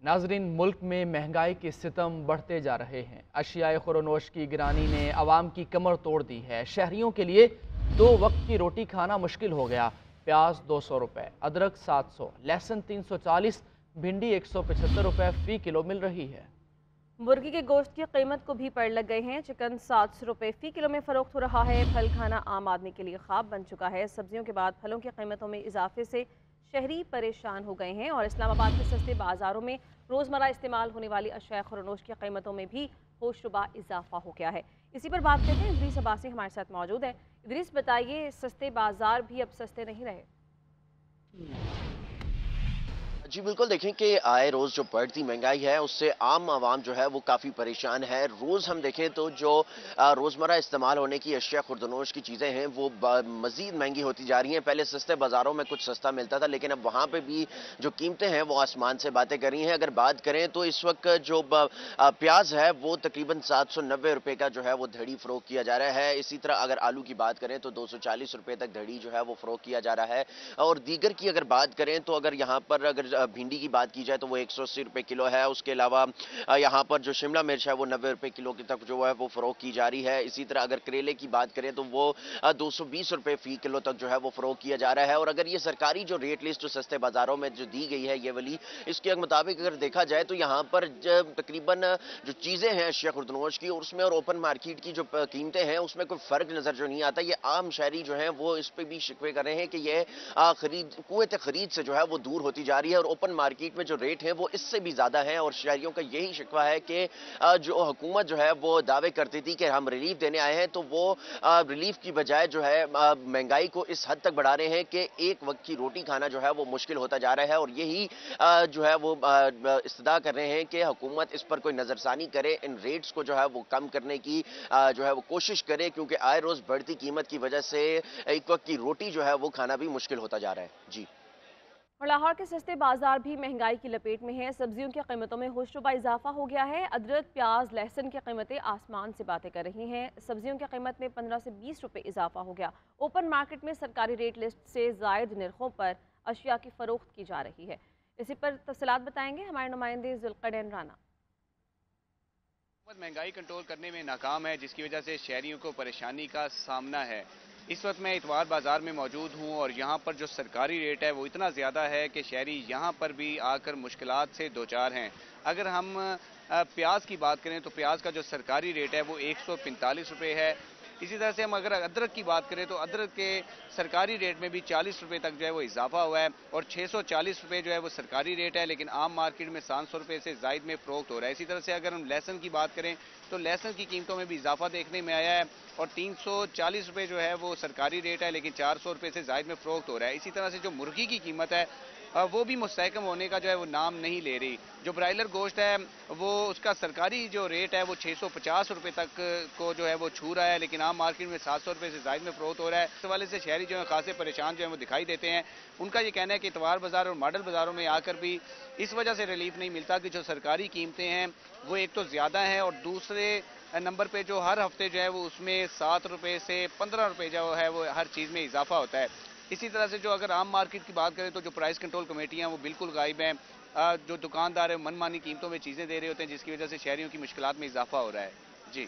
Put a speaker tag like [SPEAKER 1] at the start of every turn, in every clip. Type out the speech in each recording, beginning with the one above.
[SPEAKER 1] नाजरीन, मुल्क में महंगाई के सितम बढ़ते जा रहे हैं। अशियाए खुरनोश की गिरानी ने आवाम की कमर तोड़ दी है। शहरियों के लिए 2 वक्त की रोटी खाना मुश्किल हो गया। प्याज 200 रुपये, अदरक 700, लहसुन 340, भिंडी 175 रुपये फ़ी किलो मिल रही है।
[SPEAKER 2] मुर्गी के गोश्त की कीमत को भी पड़ लग गए हैं। चिकन 700 रुपये फ़ी किलो में फ़रोख्त हो रहा है। फल खाना आम आदमी के लिए ख्वाब बन चुका है। सब्जियों के बाद फलों की कीमतों में इजाफे से शहरी परेशान हो गए हैं और इस्लामाबाद के सस्ते बाज़ारों में रोज़मर्रा इस्तेमाल होने वाली अशिया खुरनोश की कीमतों में भी होशरुबा इजाफा हो गया है। इसी पर बात करते हैं। इदरीस अब्बासी हमारे साथ मौजूद है। इदरीस, बताइए, सस्ते बाज़ार भी अब सस्ते नहीं रहे?
[SPEAKER 3] जी बिल्कुल, देखें कि आए रोज़ जो बढ़ती महंगाई है उससे आम आवाम जो है वो काफ़ी परेशान है। रोज़ हम देखें तो जो रोज़मर्रा इस्तेमाल होने की अशिया खुर्दनोश की चीज़ें हैं वो मज़ीद महंगी होती जा रही हैं। पहले सस्ते बाज़ारों में कुछ सस्ता मिलता था, लेकिन अब वहाँ पे भी जो कीमतें हैं वो आसमान से बातें कर रही हैं। अगर बात करें तो इस वक्त जो प्याज है वो तकरीबन 790 रुपये का जो है वो धड़ी फ़रोख्त किया जा रहा है। इसी तरह अगर आलू की बात करें तो 240 रुपये तक धड़ी जो है वो फ़रोख्त किया जा रहा है। और दीगर की अगर बात करें तो अगर यहाँ पर अगर भिंडी की बात की जाए तो वो 180 रुपये किलो है। उसके अलावा यहाँ पर जो शिमला मिर्च है वो 90 रुपये किलो की तक जो है वो फरोख्त की जा रही है। इसी तरह अगर करेले की बात करें तो वो 220 रुपये फ़ी किलो तक जो है वो फरोख्त किया जा रहा है। और अगर ये सरकारी जो रेट लिस्ट जो सस्ते बाजारों में जो दी गई है ये वाली, इसके मुताबिक अगर देखा जाए तो यहाँ पर तकरीबन जो चीज़ें हैं अशिया खुर्दनोश की, और उसमें और ओपन मार्केट की जो कीमतें हैं उसमें कोई फ़र्क नज़र जो नहीं आता। ये आम शहरी जो है वो इस पर भी शिकवे कर रहे हैं कि ये कुव्वत खरीद से जो है वो दूर होती जा रही है और ओपन मार्केट में जो रेट है वो इससे भी ज्यादा है। और शहरियों का यही शिकवा है कि जो हुकूमत जो है वो दावे करती थी कि हम रिलीफ देने आए हैं, तो वो रिलीफ की बजाय जो है महंगाई को इस हद तक बढ़ा रहे हैं कि एक वक्त की रोटी खाना जो है वो मुश्किल होता जा रहा है। और यही जो है वो इस्तदा कर रहे हैं कि हुकूमत इस पर कोई नजरसानी करे, इन रेट्स को जो है वो कम करने की जो है वो कोशिश करे, क्योंकि आए रोज बढ़ती कीमत की वजह से एक वक्त की रोटी जो है वो खाना भी मुश्किल होता जा रहा है। जी।
[SPEAKER 2] और लाहौर के सस्ते बाजार भी महंगाई की लपेट में हैं। सब्जियों की कीमतों में होशरुबा इजाफा हो गया है। अदरक, प्याज, लहसुन की कीमतें आसमान से बातें कर रही हैं। सब्जियों की कीमत में 15 से 20 रुपये इजाफा हो गया। ओपन मार्केट में सरकारी रेट लिस्ट से जायद नरखों पर अशिया की फरोख्त की जा रही है। इसी पर तफसीलात बताएंगे हमारे नुमाइंदे जुल्करनैन राना।
[SPEAKER 4] महंगाई कंट्रोल करने में नाकाम है, जिसकी वजह से शहरियों को परेशानी का सामना है। इस वक्त मैं इतवार बाजार में मौजूद हूं और यहाँ पर जो सरकारी रेट है वो इतना ज़्यादा है कि शहरी यहाँ पर भी आकर मुश्किलात से दो चार हैं। अगर हम प्याज की बात करें तो प्याज का जो सरकारी रेट है वो 145 रुपये है। इसी तरह से हम अगर अदरक की बात करें तो अदरक के सरकारी रेट में भी 40 रुपये तक जो है वो इजाफा हुआ है और 640 रुपये जो है वो सरकारी रेट है, लेकिन आम मार्केट में 700 रुपये से जायद में फरोख्त हो रहा है। इसी तरह से अगर हम लहसुन की बात करें तो लहसुन की कीमतों में भी इजाफा देखने में आया है और 340 रुपये जो है वो सरकारी रेट है, लेकिन 400 रुपये से जायद में फरोख्त हो रहा है। इसी तरह से जो मुर्गी की कीमत है वो भी मुस्तहकम होने का जो है वो नाम नहीं ले रही। जो ब्रायलर गोश्त है वो उसका सरकारी जो रेट है वो 650 रुपये तक को जो है वो छू रहा है, लेकिन आम मार्केट में 700 रुपये से जायद में फरोख्त हो रहा है। इस हवाले से शहरी जो है खासे परेशान जो है वो दिखाई देते हैं। उनका ये कहना है कि इतवार बाजार और मॉडल बाजारों में आकर भी इस वजह से रिलीफ नहीं मिलता कि जो सरकारी कीमतें हैं वो एक तो ज़्यादा हैं और दूसरे नंबर पे जो हर हफ्ते जो है वो उसमें 7 रुपये से 15 रुपये जो है वो हर चीज़ में इजाफा होता है। इसी तरह से जो अगर आम मार्केट की बात करें तो जो प्राइस कंट्रोल कमेटियां वो बिल्कुल गायब हैं। जो दुकानदार है मनमानी कीमतों में चीज़ें दे रहे होते हैं, जिसकी वजह से शहरियों की मुश्किलात में इजाफा हो रहा है। जी।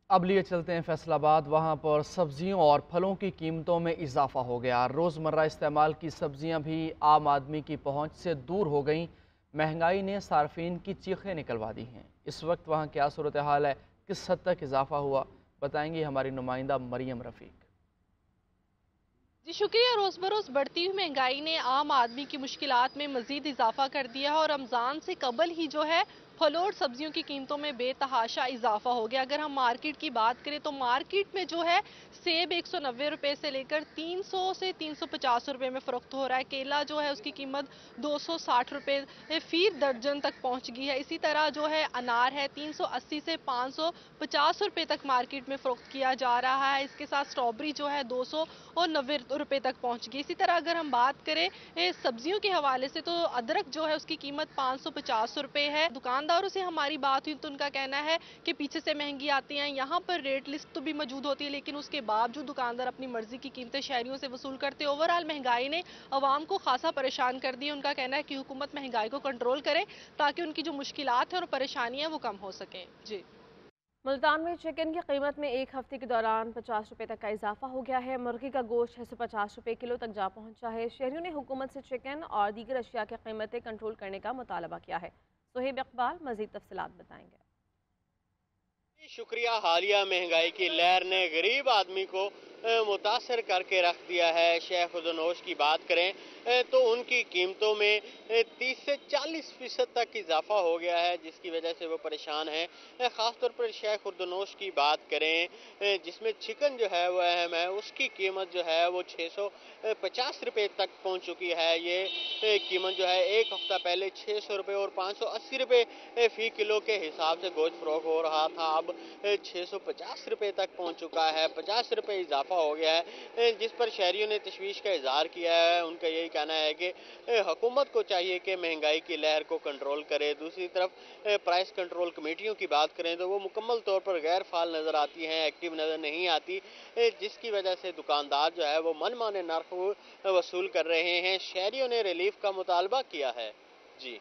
[SPEAKER 1] अब लिए चलते हैं फैसलाबाद। वहाँ पर सब्जियों और फलों की कीमतों में इजाफा हो गया। रोज़मर्रा इस्तेमाल की सब्जियाँ भी आम आदमी की पहुँच से दूर हो गईं। महंगाई ने सार्फिन की चीखें निकलवा दी हैं। इस वक्त वहाँ क्या सूरत हाल है, किस हद तक इजाफा हुआ, बताएंगी हमारी नुमाइंदा मरियम रफ़ीक।
[SPEAKER 5] जी शुक्रिया। रोज़ बरोज़ बढ़ती हुई महंगाई ने आम आदमी की मुश्किलात में मज़ीद इजाफा कर दिया है और रमज़ान से कबल ही जो है फलों और सब्जियों की कीमतों में बेतहाशा इजाफा हो गया। अगर हम मार्केट की बात करें तो मार्केट में जो है सेब 190 रुपये से लेकर 300 से 350 रुपये में फ़रोख्त हो रहा है। केला जो है उसकी कीमत 260 रुपये फ़ी दर्जन तक पहुंच गई है। इसी तरह जो है अनार है 380 से 550 रुपये तक मार्केट में फ़रोख्त किया जा रहा है। इसके साथ स्ट्रॉबेरी जो है 290 रुपये तक पहुंच गई। इसी तरह अगर हम बात करें सब्जियों के हवाले से तो अदरक जो है उसकी कीमत 550 रुपये है। दुकानदार दुकानदारों से हमारी बात हुई तो उनका कहना है कि पीछे से महंगी आती हैं, यहाँ पर रेट लिस्ट तो भी मौजूद होती है, लेकिन उसके बावजूद दुकानदार अपनी मर्जी की कीमतें शहरियों से वसूल करते। ओवरऑल महंगाई ने आवाम को खासा परेशान कर दिया। उनका कहना है कि हुकूमत महंगाई को कंट्रोल करे ताकि उनकी जो मुश्किलात हैं और परेशानियां वो कम हो सकें। जी।
[SPEAKER 2] मुल्तान में चिकन की कीमत में एक हफ्ते के दौरान 50 रुपये तक का इजाफा हो गया है। मुर्गी का गोश्त 650 रुपये किलो तक जा पहुंचा है। शहरियों ने हुकूमत से चिकन और दीगर अशिया की कीमतें कंट्रोल करने का मुतालबा किया है। सुहेब इकबाल मजीद तफसीलात बताएंगे।
[SPEAKER 6] शुक्रिया। हालिया महंगाई की लहर ने गरीब आदमी को मुतासर करके रख दिया है। शेख खुर्दनोश की बात करें तो उनकी कीमतों में 30 से 40% तक इजाफा हो गया है, जिसकी वजह से वो परेशान हैं। ख़ासतौर पर शेख खुर्दनोश की बात करें जिसमें चिकन जो है वो अहम है, उसकी कीमत जो है वो 650 रुपये तक पहुंच चुकी है। ये कीमत जो है एक हफ्ता पहले 600 रुपये और 580 रुपये फ़ी किलो के हिसाब से गोश्त फरोख्त हो रहा था, अब 650 रुपये तक पहुँच चुका है। 50 रुपये इजाफा हो गया है, जिस पर शहरियों ने तशवीश का इजहार किया है। उनका यही कहना है कि हुकूमत को चाहिए कि महंगाई की लहर को कंट्रोल करे। दूसरी तरफ प्राइस कंट्रोल कमेटियों की बात करें तो वो मुकम्मल तौर पर गैर फाल नज़र आती हैं, एक्टिव नज़र नहीं आती, जिसकी वजह से दुकानदार जो है वो मनमाने नर्ख वसूल कर रहे हैं। शहरियों ने रिलीफ का मुतालबा किया है। जी।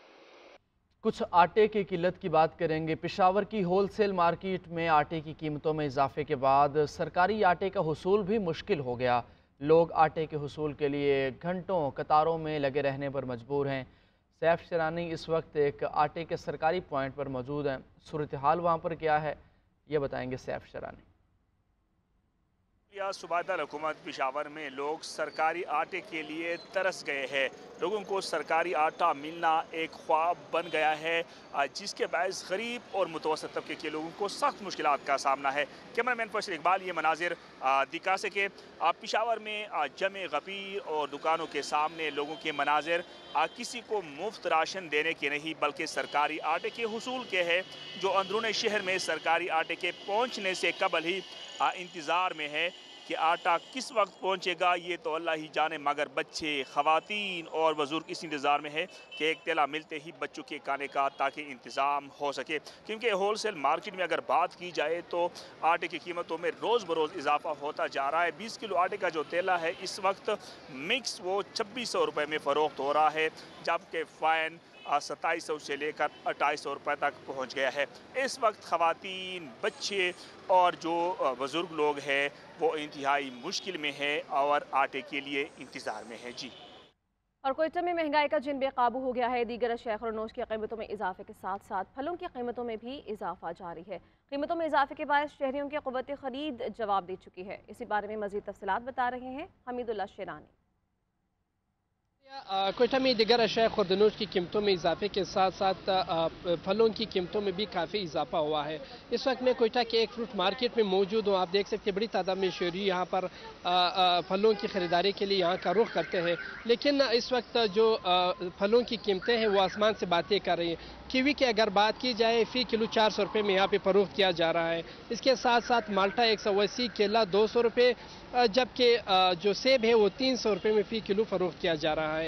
[SPEAKER 1] कुछ आटे की किल्लत की बात करेंगे। पेशावर की होलसेल मार्केट में आटे की कीमतों में इजाफे के बाद सरकारी आटे का हुसूल भी मुश्किल हो गया। लोग आटे के हुसूल के लिए घंटों कतारों में लगे रहने पर मजबूर हैं। सैफ शरानी इस वक्त एक आटे के सरकारी पॉइंट पर मौजूद हैं। सूरत हाल वहाँ पर क्या है ये बताएंगे सैफ शरानी।
[SPEAKER 7] सूबादार हुकूमत पेशावर में लोग सरकारी आटे के लिए तरस गए हैं। लोगों को सरकारी आटा मिलना एक ख्वाब बन गया है, जिसके बायस गरीब और मुतवसत तबके के लोगों को सख्त मुश्किलात का सामना है। कैमरामैन फैसल इकबाल ये मनाजिर दिखा सके। पेशावर में जमे गफीर और दुकानों के सामने लोगों के मनाजिर किसी को मुफ्त राशन देने के नहीं बल्कि सरकारी आटे के हुसूल के हैं, जो अंदरूनी शहर में सरकारी आटे के पहुँचने से कबल ही इंतज़ार में है कि आटा किस वक्त पहुंचेगा ये तो अल्लाह ही जाने, मगर बच्चे, ख़वातीन और बुजुर्ग इस इंतज़ार में है कि एक तेला मिलते ही बच्चों के खाने का ताकि इंतज़ाम हो सके। क्योंकि होलसेल मार्केट में अगर बात की जाए तो आटे की कीमतों में रोज़ बरोज़ इजाफा होता जा रहा है। 20 किलो आटे का जो तेला है इस वक्त मिक्स वो 2600 रुपये में फ़रोख्त हो रहा है, जबकि फ़ाइन 2700 से लेकर 2800 रुपये तक पहुँच गया है। इस वक्त ख़वातीन, बच्चे और जो बुज़ुर्ग लोग हैं वो इंतहाई मुश्किल में है और आटे के लिए इंतज़ार में है। जी।
[SPEAKER 2] और कोयटा में महंगाई का जिन बेकाबू हो गया है। दीगर अशिया खुर्दनोश की कीमतों में इजाफे के साथ साथ फलों की कीमतों में भी इजाफा जारी है। कीमतों में इजाफे के बाद शहरियों की क़ुव्वत ख़रीद जवाब दे चुकी है। इसी बारे में मज़ीद तफसीलात बता रहे हैं हमीदुल्लाह शेरानी।
[SPEAKER 8] कोयटा में दीगर अशिया खुर्दनोश की कीमतों में इजाफे के साथ साथ फलों की कीमतों में भी काफ़ी इजाफा हुआ है। इस वक्त मैं कोयटा के एक फ्रूट मार्केट में मौजूद हूँ। आप देख सकते हैं बड़ी तादाद में शहरी यहाँ पर फलों की ख़रीदारी के लिए यहाँ का रुख करते हैं, लेकिन इस वक्त जो फलों की कीमतें हैं वो आसमान से बातें कर रही हैं। कीवी की अगर बात की जाए फ़ी किलो 400 रुपये में यहाँ पे फ़रोख्त किया जा रहा है। इसके साथ साथ माल्टा 180, केला 200 रुपये, जबकि जो सेब है वो 300 रुपये में फ़ी किलो फ़रोख्त किया जा रहा है।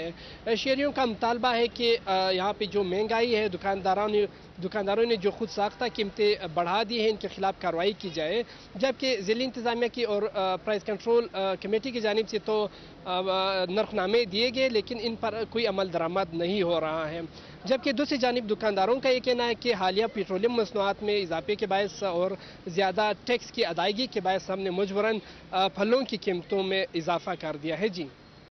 [SPEAKER 8] शहरियों का मुतालबा है कि यहाँ पे जो महंगाई है दुकानदारों ने जो खुद साख्ता कीमतें बढ़ा दी हैं, इनके खिलाफ कार्रवाई की जाए। जबकि ज़िला इंतज़ामिया की और प्राइस कंट्रोल कमेटी की जानिब से तो नरखनामे दिए गए, लेकिन इन पर कोई अमल दरामद नहीं हो रहा है। जबकि दूसरी जानिब दुकानदारों का ये कहना है कि हालिया पेट्रोलियम मसनूआत में इजाफे के बायस और ज़्यादा टैक्स की अदायगी के बायस हमने मजबूरन फलों की कीमतों में इजाफा कर दिया है। जी।